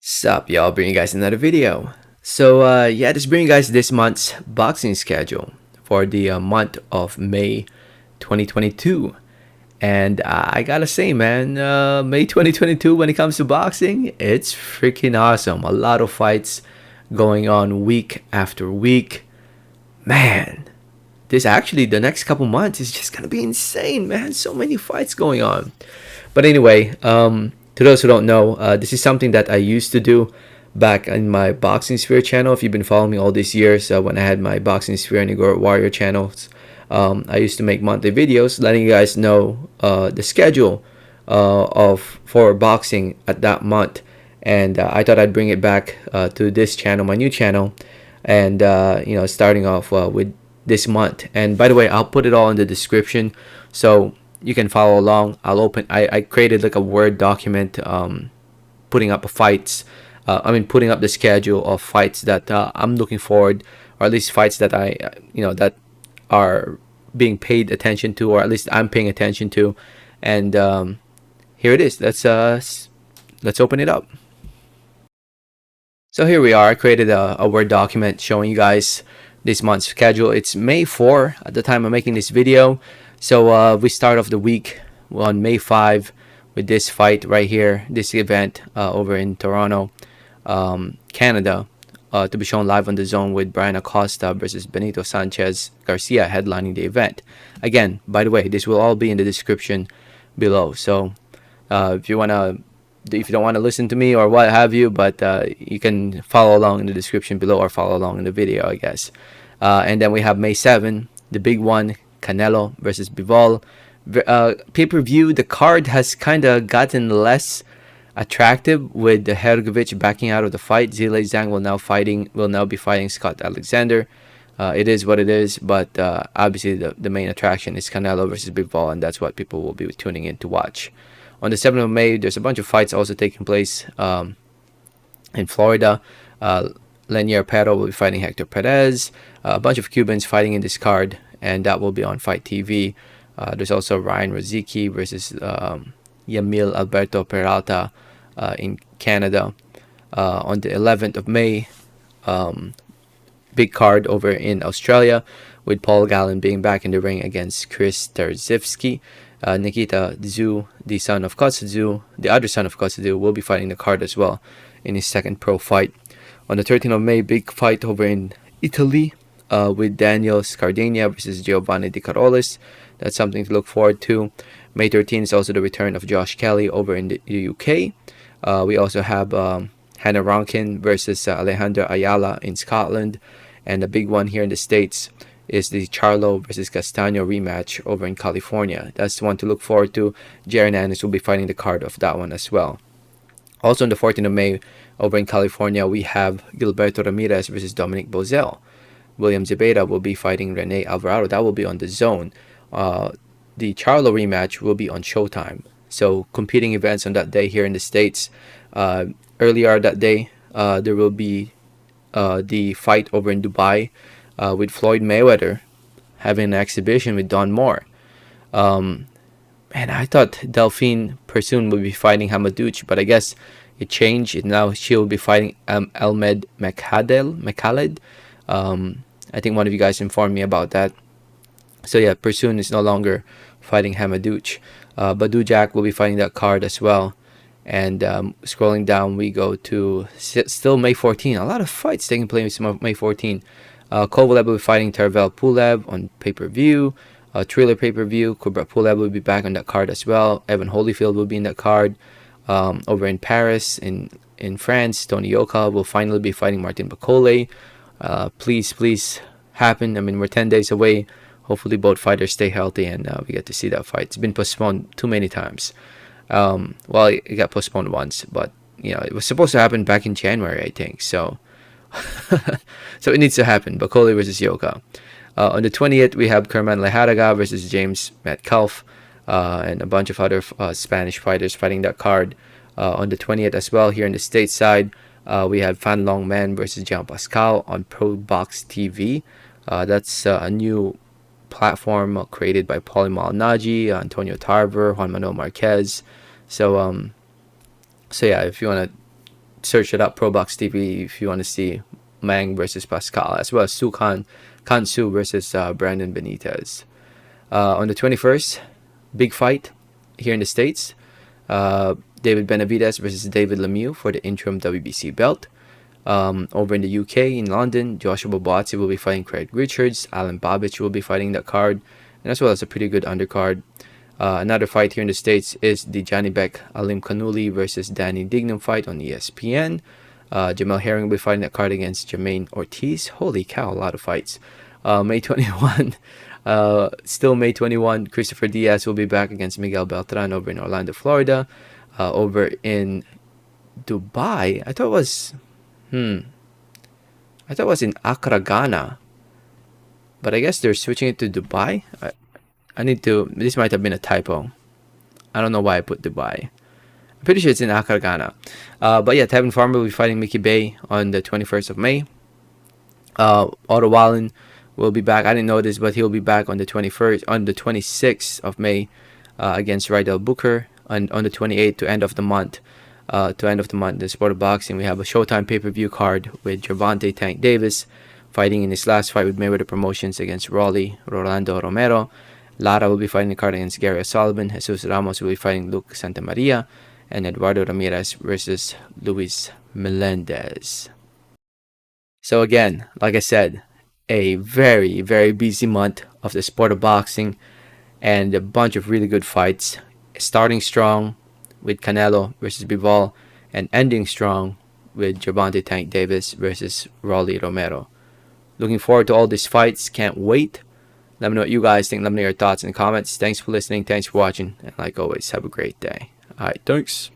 Sup, y'all? Bringing you guys another video. Yeah, just bringing you guys this month's boxing schedule for the month of May 2022. And I gotta say, man, May 2022, when it comes to boxing, it's freaking awesome. A lot of fights going on week after week. Man, the next couple months is just gonna be insane, man. So many fights going on. But anyway, to those who don't know, this is something that I used to do back in my Boxing Sphere channel. If you've been following me all these years, when I had my Boxing Sphere and Igor Warrior channels, I used to make monthly videos letting you guys know the schedule of for boxing at that month. And I thought I'd bring it back to this channel, my new channel, and starting off with this month. And by the way, I'll put it all in the description, so you can follow along. I created like a Word document, putting up putting up the schedule of fights that I'm looking forward, or at least fights that that are being paid attention to, or at least I'm paying attention to. And here it is. Let's open it up. So here we are. I created a Word document showing you guys this month's schedule. It's May 4 at the time I'm making this video. So we start off the week on May 5 with this fight right here, this event over in Toronto, Canada, to be shown live on the DAZN with Bryan Acosta versus Benito Sanchez Garcia headlining the event. Again, by the way, this will all be in the description below. So if you don't want to listen to me or what have you, but you can follow along in the description below, or follow along in the video, I guess. And then we have May 7, the big one, Canelo versus Bivol. Pay-per-view, the card has kind of gotten less attractive with the Hergovich backing out of the fight. Zhilei Zhang will now be fighting Scott Alexander. It is what it is, but obviously the main attraction is Canelo versus Bivol, and that's what people will be tuning in to watch. On the 7th of May, there's a bunch of fights also taking place in Florida. Lenier Pero will be fighting Hector Perez. A bunch of Cubans fighting in this card, and that will be on Fight TV. There's also Ryan Rozicki versus Yamil Alberto Peralta in Canada. On the 11th of May, big card over in Australia, with Paul Gallen being back in the ring against Chris Terzivsky. Nikita Zhu, the other son of Kotsu, will be fighting the card as well in his second pro fight. On the 13th of May, big fight over in Italy with Daniel Scardania versus Giovanni Di Carolis. That's something to look forward to. May 13th is also the return of Josh Kelly over in the UK. We also have Hannah Ronkin versus Alejandra Ayala in Scotland. And the big one here in the States is the Charlo versus Castaño rematch over in California. That's the one to look forward to. Jaron Ennis will be fighting the card of that one as well. Also on the 14th of May, over in California, we have Gilberto Ramirez versus Dominic Bozell. William Zepeda will be fighting Rene Alvarado. That will be on the DAZN. The Charlo rematch will be on Showtime. So competing events on that day here in the States. Earlier that day, there will be the fight over in Dubai with Floyd Mayweather having an exhibition with Don Moore. And I thought Delphine Persoon would be fighting Hamadouche, but I guess it changed. Now she will be fighting Elmed Mekhaled. I think one of you guys informed me about that. So yeah, Persoon is no longer fighting Hamadouche. Badou will be fighting that card as well. And scrolling down, we go to still May 14. A lot of fights taking place May 14. Kovalev will be fighting Tervel Pulev on pay-per-view. Thriller pay-per-view. Kubrat Pulev will be back on that card as well. Evan Holyfield will be in that card. Over in Paris, in France, Tony Yoka will finally be fighting Martin Bakole. Please happen. I mean, we're 10 days away. Hopefully both fighters stay healthy and we get to see that fight. It's been postponed too many times. Well, it got postponed once, but it was supposed to happen back in January, I think. So so it needs to happen. Bakole versus Yoka. On the 20th, we have Kerman Leharaga versus James Metcalf, and a bunch of other Spanish fighters fighting that card. On the 20th as well, here in the stateside, we have Fan Long Man versus Jean Pascal on Pro Box TV. That's a new platform created by Paulie Malignaggi, Antonio Tarver, Juan Manuel Marquez. So yeah, if you want to search it up, ProBox TV, if you want to see Mang versus Pascal, as well as Kansu versus Brandon Benitez. On the 21st, big fight here in the States. David Benavidez versus David Lemieux for the interim WBC belt. Over in the UK, in London, Joshua Boazzi will be fighting Craig Richards. Alan Babich will be fighting that card, and as well as a pretty good undercard. Another fight here in the States is the Johnny Beck Alim Kanuli versus Danny Dignam fight on ESPN. Jamel Herring will be fighting that card against Jermaine Ortiz. Holy cow, a lot of fights. May 21, still May 21, Christopher Diaz will be back against Miguel Beltran over in Orlando, Florida. Over in Dubai, I thought it was in Accra, Ghana, but I guess they're switching it to Dubai. This might have been a typo. I don't know why I put Dubai. I'm pretty sure it's in Accra, Ghana. But yeah, Tevin Farmer will be fighting Mickey Bay on the 21st of May. Otto Wallen will be back. I didn't know this, but he'll be back on the 26th of May against Rydell Booker. On the 28th to end of the month. The sport of boxing, we have a Showtime pay-per-view card with Gervonta Tank Davis fighting in his last fight with Mayweather Promotions against Rolando Romero. Lara will be fighting the card against Gary O'Sullivan. Jesus Ramos will be fighting Luke Santamaria. And Eduardo Ramirez versus Luis Melendez. So again, like I said, a very, very busy month of the sport of boxing and a bunch of really good fights. Starting strong with Canelo versus Bivol and ending strong with Gervonta Tank Davis versus Rolly Romero. Looking forward to all these fights. Can't wait. Let me know what you guys think. Let me know your thoughts in the comments. Thanks for listening. Thanks for watching. And like always, have a great day. Alright, thanks.